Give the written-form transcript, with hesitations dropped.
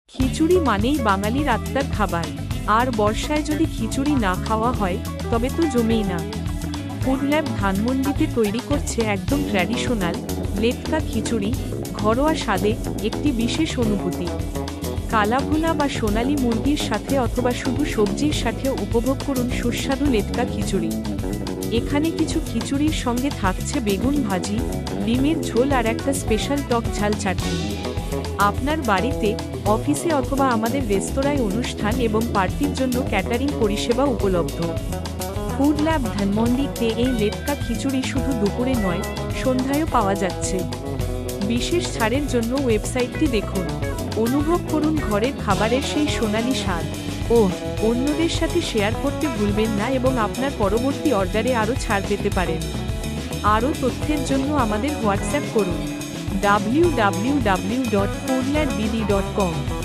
খিচুড়ি মানেই বাঙালির আত্মার খাবার, আর বর্ষায় যদি খিচুড়ি না খাওয়া হয় তবে তো জমেই না। ফুড ল্যাব ধানমন্ডিতে তৈরি করছে একদম ট্র্যাডিশনাল লেটকা খিচুড়ি, ঘরোয়া স্বাদে একটি বিশেষ অনুভূতি। কালাভুনা বা সোনালী মুরগির সাথে অথবা শুধু সবজির সাথেও উপভোগ করুন সুস্বাদু লেটকা খিচুড়ি। এখানে কিছু খিচুড়ির সঙ্গে থাকছে বেগুন ভাজি, ডিমের ঝোল আর একটা স্পেশাল টক ঝাল চাটনি। আপনার বাড়িতে, অফিসে অথবা আমাদের রেস্তোরাঁয় অনুষ্ঠান এবং পার্টির জন্য ক্যাটারিং পরিষেবা উপলব্ধ। ফুড ল্যাব ধানমন্ডিতে এই লেটকা খিচুড়ি শুধু দুপুরে নয়, সন্ধ্যায়ও পাওয়া যাচ্ছে। বিশেষ ছাড়ের জন্য ওয়েবসাইটটি দেখুন। অনুভব করুন ঘরের খাবারের সেই সোনালি স্বাদ। ও অন্যদের সাথে শেয়ার করতে ভুলবেন না এবং আপনার পরবর্তী অর্ডারে আরও ছাড় পেতে পারেন। আরও তথ্যের জন্য আমাদের হোয়াটসঅ্যাপ করুন www.foodladbd.com।